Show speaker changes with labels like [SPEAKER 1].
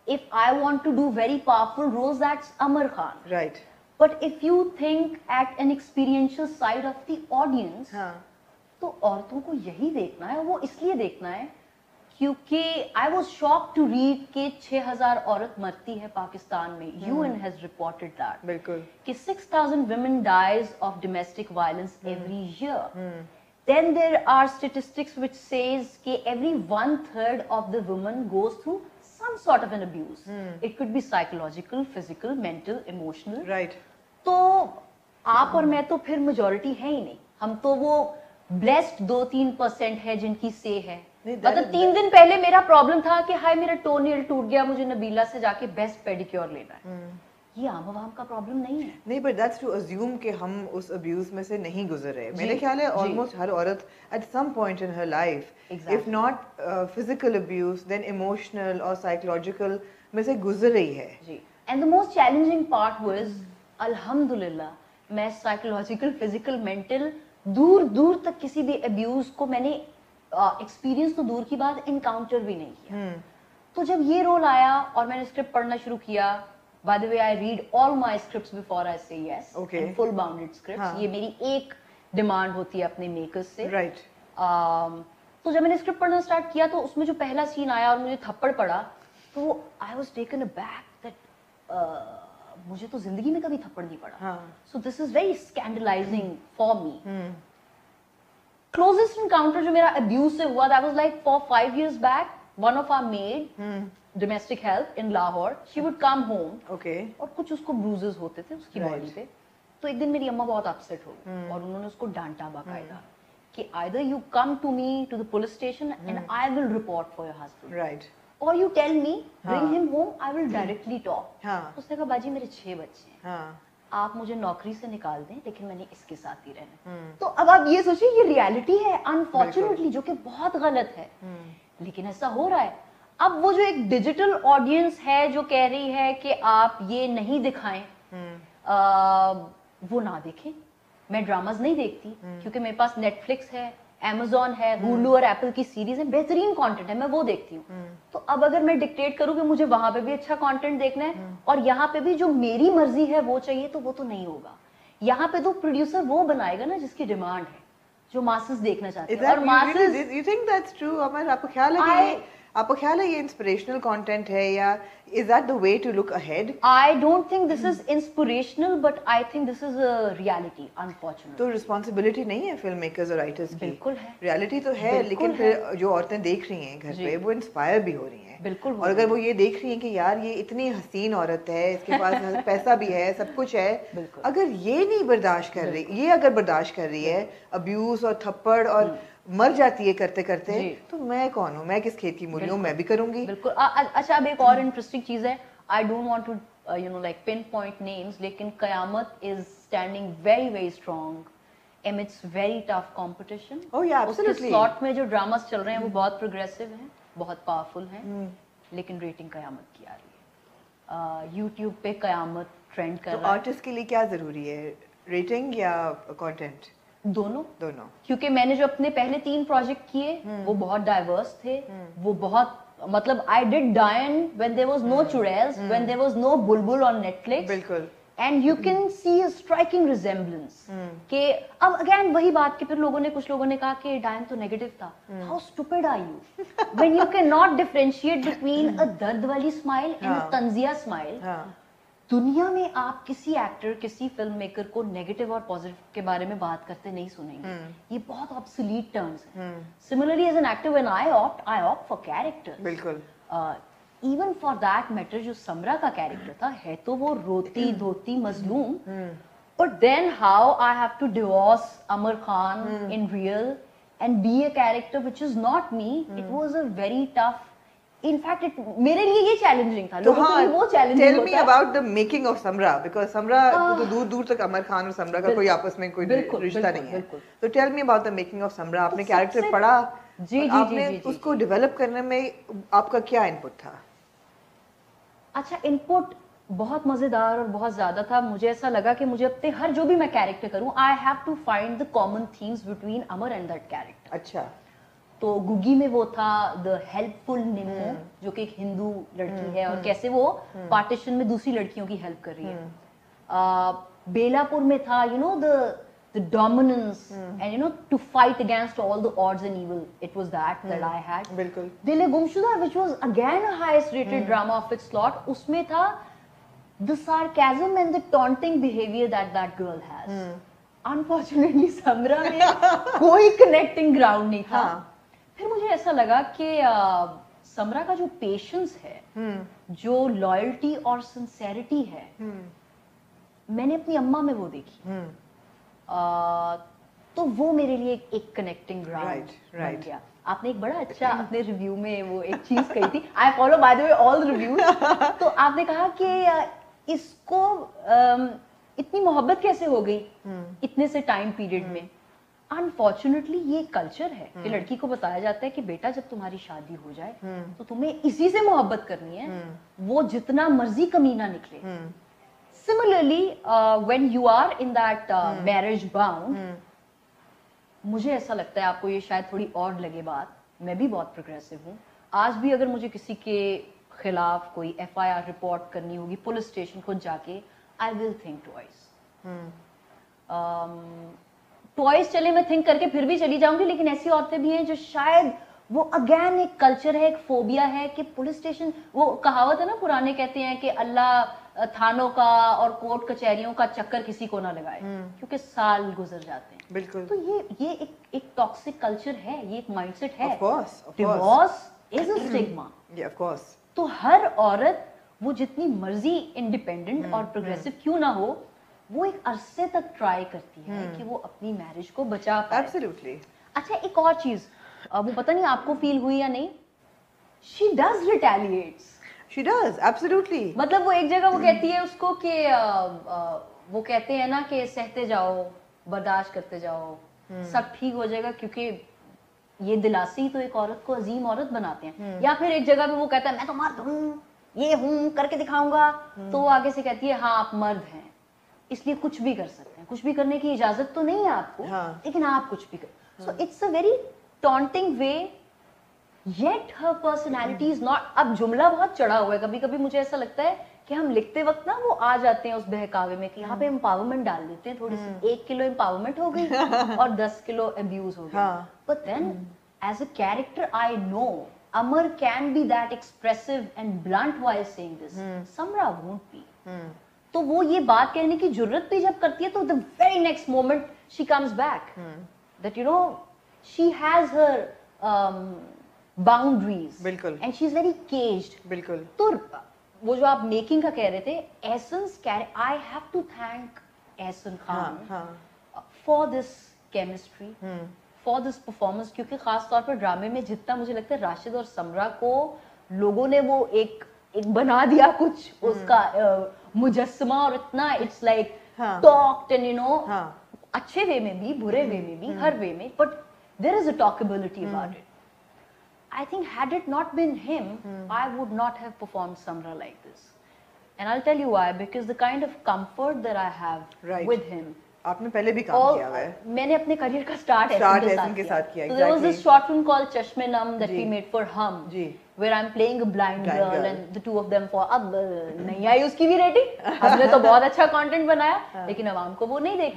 [SPEAKER 1] if I want to do very powerful roles, that's Amar Khan.
[SPEAKER 2] Right.
[SPEAKER 1] But if you think at an experiential side of the audience,
[SPEAKER 2] हाँ.
[SPEAKER 1] तो औरतों को यही देखना है, वो इसलिए देखना है क्योंकि I was shocked to read कि 6,000 औरत मरती है पाकिस्तान में. UN has reported that.
[SPEAKER 2] बिल्कुल.
[SPEAKER 1] कि 6,000 women dies of domestic violence every year. Then there are statistics which says कि every 1/3 of the women goes through some sort of an abuse. It could be psychological, physical, mental, emotional.
[SPEAKER 2] Right.
[SPEAKER 1] तो आप और मैं तो फिर majority है ही नहीं. हम तो वो blessed 2-3% है जिनकी say है. मतलब 3 दिन पहले मेरा प्रॉब्लम था कि हाय मेरा टोनील टूट गया, मुझे नबीला से जाके बेस्ट पेडिक्योर लेना है. ये आम आवाम का प्रॉब्लम नहीं है.
[SPEAKER 2] नहीं, बट दैट्स टू अज्यूम कि हम उस अब्यूज में से नहीं गुजरे. मेरे ख्याल है ऑलमोस्ट हर औरत at some point in her life, if not physical abuse then emotional और साइकोलॉजिकल में से गुजर रही है.
[SPEAKER 1] जी. And the most challenging part was अल्हम्दुलिल्लाह मैं साइकोलॉजिकल, फिजिकल, मेंटल दूर दूर तक किसी भी अब्यूज को मैंने एक्सपीरियंस तो दूर की बात इनकाउंटर भी नहीं किया. तो जब ये रोल आया और मैंने स्क्रिप्ट पढ़ना शुरू किया, by the way I read all my scripts before I say yes, and full bounded scripts. ये मेरी एक डिमांड होती है अपने मेकर्स से.
[SPEAKER 2] राइट.
[SPEAKER 1] तो जब मैंने स्क्रिप्ट पढ़ना स्टार्ट किया तो उसमें जो पहला सीन आया और मुझे थप्पड़ पड़ा तो I was taken aback that मुझे तो जिंदगी में कभी थप्पड़ नहीं पड़ा. So this is very scandalising for me. Closest encounter जो मेरा abuse से हुआ, that was like 4-5 years back. One of our maid, domestic help in Lahore, she would come home.
[SPEAKER 2] Okay.
[SPEAKER 1] और कुछ उसको bruises होते थे उसकी बॉडी पे. तो एक दिन मेरी अम्मा बहुत upset हो गई और उन्होंने उसको डांटा बाकायदा कि either you come to me to the police station and I will report for your husband.
[SPEAKER 2] Right.
[SPEAKER 1] Or you tell me, bring him home, I will directly talk. उसने कहा बाजी मेरे 6 बच्चे हैं. आप मुझे नौकरी से निकाल दें लेकिन मैंने इसके साथ ही रहना. तो अब आप ये सोचिए ये रियलिटी है अनफॉर्चुनेटली, जो कि बहुत गलत है, लेकिन ऐसा हो रहा है. अब वो जो एक डिजिटल ऑडियंस है जो कह रही है कि आप ये नहीं दिखाएं, वो ना देखें. मैं ड्रामाज नहीं देखती क्योंकि मेरे पास नेटफ्लिक्स है, Amazon है, Hulu और Apple की सीरीज है, बेहतरीन कंटेंट है, मैं वो देखती हूँ. तो अब अगर मैं डिक्टेट करूँ कि मुझे वहां पे भी अच्छा कंटेंट देखना है और यहाँ पे भी जो मेरी मर्जी है वो चाहिए, तो वो तो नहीं होगा. यहाँ पे तो प्रोड्यूसर वो बनाएगा ना जिसकी डिमांड है, जो मासेस देखना चाहते हैं. और masses,
[SPEAKER 2] you think that's true? अमर, आपको ख्याल है ये इंस्पिरेशनल कंटेंट है या is that the way to look ahead?
[SPEAKER 1] I don't think this is inspirational, but I think this is a reality, unfortunately.
[SPEAKER 2] तो रिस्पॉन्सिबिलिटी नहीं है फिल्म मेकर्स और राइटर्स की?
[SPEAKER 1] बिल्कुल है.
[SPEAKER 2] रियलिटी तो है, लेकिन फिर जो औरतें देख रही हैं घर पे वो इंस्पायर भी हो रही हैं.
[SPEAKER 1] बिल्कुल.
[SPEAKER 2] और अगर वो ये देख रही हैं कि यार ये इतनी हसीन औरत है, इसके पास पैसा भी है, सब कुछ है, अगर ये नहीं बर्दाश्त कर रही, ये अगर बर्दाश्त कर रही है अब्यूज और थप्पड़ और मर जाती है करते करते, तो मैं कौन हूँ, मैं किस खेत की मूली हूँ, मैं भी करूंगी.
[SPEAKER 1] बिल्कुल. अच्छा, अब एक और इंटरेस्टिंग चीज है. I don't want to like pinpoint names, लेकिन कयामत is standing very very strong amidst very tough competition.
[SPEAKER 2] Oh yeah, absolutely.
[SPEAKER 1] उसके slot में जो ड्रामास चल रहे हैं वो बहुत प्रोग्रेसिव हैं, बहुत पावरफुल हैं, लेकिन रेटिंग कयामत की आ रही है. YouTube पे कयामत ट्रेंड कर रहा है.
[SPEAKER 2] तो आर्टिस्ट के लिए क्या जरूरी है, रेटिंग या कंटेंट?
[SPEAKER 1] दोनों.
[SPEAKER 2] क्योंकि
[SPEAKER 1] मैंने जो अपने पहले 3 प्रोजेक्ट किए वो बहुत डाइवर्स थे, वो बहुत मतलब I did Diane when there was no Churels, when there was no Bulbul on Netflix.
[SPEAKER 2] बिल्कुल.
[SPEAKER 1] And you can see a striking resemblance. कि अब अगेन वही बात कि फिर कुछ लोगों ने कहा कि डायन तो नेगेटिव था. How stupid are you? When you cannot differentiate between a दर्द वाली smile and a तंजिया smile. दुनिया में आप किसी एक्टर, किसी फिल्म मेकर को नेगेटिव और पॉजिटिव के बारे में बात करते नहीं सुनेंगे. ये बहुत ऑब्सोलीट टर्म्स हैं. Similarly as an actor when I opt for characters.
[SPEAKER 2] बिल्कुल.
[SPEAKER 1] इवन फॉर दैट मैटर जो समरा का कैरेक्टर था, है तो वो रोती धोती मजलूम, but then how I have to divorce Amar Khan in real and be a character which is not me. It was a very tough. In fact मेरे लिए ये चैलेंजिंग था. लोगों के लिए वो चैलेंजिंग
[SPEAKER 2] होता है. Tell me about the making of Samra, because Samra तो दूर दूर तक अमर खान और समरा का कोई आपस में कोई रिश्ता नहीं है. तो tell me about the making of Samra. आपने कैरेक्टर पढ़ा, आपने उसको डेवलप करने में आपका क्या इनपुट था?
[SPEAKER 1] अच्छा, इनपुट बहुत मजेदार और बहुत ज्यादा था. मुझे ऐसा लगा कि मुझे अपने हर जो भी मैं कैरेक्टर करूं, I have to find the common themes between Amar and that character.
[SPEAKER 2] अच्छा.
[SPEAKER 1] तो गुगी में वो था द हेल्पफुल निम्फो, जो कि एक हिंदू लड़की है और कैसे वो पार्टीशन में दूसरी लड़कियों की हेल्प कर रही है. बेलापुर में था you know the dominance and you know to fight against all the odds and evil. It was that I had.
[SPEAKER 2] बिल्कुल.
[SPEAKER 1] Dil e Gumshuda, which was again a highest rated drama of its slot. उसमें था the sarcasm and the taunting behavior that girl has. Unfortunately समरा में कोई connecting ground नहीं था. फिर मुझे ऐसा लगा कि समरा का जो पेशेंस है, जो लॉयल्टी और सिंसेरिटी है, मैंने अपनी अम्मा में वो देखी. तो वो मेरे लिए एक कनेक्टिंग ग्राउंड बन गया. आपने एक बड़ा अच्छा अपने रिव्यू में वो एक चीज कही थी. I follow by the way all the reviews. तो आपने कहा कि इसको इतनी मोहब्बत कैसे हो गई इतने से टाइम पीरियड में. अनफॉर्चुनेटली ये कल्चर है कि लड़की को बताया जाता है कि बेटा जब तुम्हारी शादी हो जाए तो तुम्हें इसी से मोहब्बत करनी है, वो जितना मर्जी कमीना निकले. Similarly, when you are in that marriage bound, मुझे ऐसा लगता है, आपको ये शायद थोड़ी ऑड लगे बात, मैं भी बहुत प्रोग्रेसिव हूँ. आज भी अगर मुझे किसी के खिलाफ कोई FIR रिपोर्ट करनी होगी पुलिस स्टेशन खुद जाके, I will think twice. Twice चले मैं थिंक करके फिर भी चली जाऊंगी. लेकिन ऐसी औरतें भी हैं जो शायद वो अगेन एक कल्चर है, एक फोबिया है कि पुलिस स्टेशन, वो कहावत है ना, पुराने कहते हैं कि अल्लाह थानों का और कोर्ट कचहरियों का चक्कर किसी को ना लगाए, क्योंकि साल गुजर जाते हैं.
[SPEAKER 2] बिल्कुल.
[SPEAKER 1] तो ये एक टॉक्सिक कल्चर है, ये एक माइंडसेट है.
[SPEAKER 2] Divorce
[SPEAKER 1] is a stigma.
[SPEAKER 2] Of course.
[SPEAKER 1] तो हर औरत वो जितनी मर्जी इंडिपेंडेंट और प्रोग्रेसिव क्यों ना हो, वो एक अरसे तक ट्राई करती है कि वो अपनी मैरिज को बचा पाए.
[SPEAKER 2] एब्सोल्युटली.
[SPEAKER 1] अच्छा, एक और चीज, वो पता नहीं आपको फील हुई या नहीं, she does रिटेलिएट्स.
[SPEAKER 2] She does, absolutely.
[SPEAKER 1] मतलब वो एक जगह वो कहती है उसको कि वो कहते हैं ना कि सहते जाओ, बर्दाश्त करते जाओ, सब ठीक हो जाएगा, क्योंकि ये दिलासे ही तो एक औरत को अजीम औरत बनाते हैं. या फिर एक जगह पे वो कहता है मैं तो मर्द हूँ, ये हूँ, करके दिखाऊंगा. तो वो आगे से कहती है हाँ आप मर्द हैं, इसलिए कुछ भी कर सकते हैं, कुछ भी करने की इजाजत तो नहीं है आपको, लेकिन आप कुछ भी कर. So it's a very taunting way, yet her personality is not. अब जुमला बहुत चढ़ा हुआ है. कभी कभी मुझे ऐसा लगता है कि हम लिखते वक्त ना वो आ जाते हैं उस बहकावे में कि यहाँ पे एम्पावरमेंट डाल देते हैं, थोड़ी सी 1 किलो एम्पावरमेंट हो गई और 10 किलो अब्यूज हो गया. But then as a character I know Amar can be that expressive and blunt while saying this. Samra won't be. तो वो ये बात कहने की जरूरत भी जब करती है तो the very next moment she comes back that you know she has her boundaries.
[SPEAKER 2] बिल्कुल.
[SPEAKER 1] And she is very caged.
[SPEAKER 2] बिल्कुल.
[SPEAKER 1] तो वो जो आप मेकिंग का कह रहे थे, essence, I have to thank Ehsan Khan for this chemistry, for this performance. क्योंकि खास तौर पर ड्रामे में जितना मुझे लगता है राशिद और समरा को लोगों ने वो एक बना दिया कुछ उसका मुजस्समा, और इतना it's like talked and you know, अच्छे वे में भी बुरे वे में भी, हर वे में, but there is a talkability about it. I think had it not been him, I would not have performed Samra like this. And I'll tell you why, because the kind of comfort that I have with him.
[SPEAKER 2] आपने पहले भी काम किया हुआ है.
[SPEAKER 1] मैंने अपने career का स्टार्ट
[SPEAKER 2] एहसन के साथ किया.
[SPEAKER 1] So there was this short film called Chashme Nam that we made for Hum, where I'm playing a blind girl and the two of them for. अब नहीं आई उसकी भी रेटिंग, हमने तो बहुत अच्छा कंटेंट बनाया, लेकिन अवाम को वो नहीं देखना.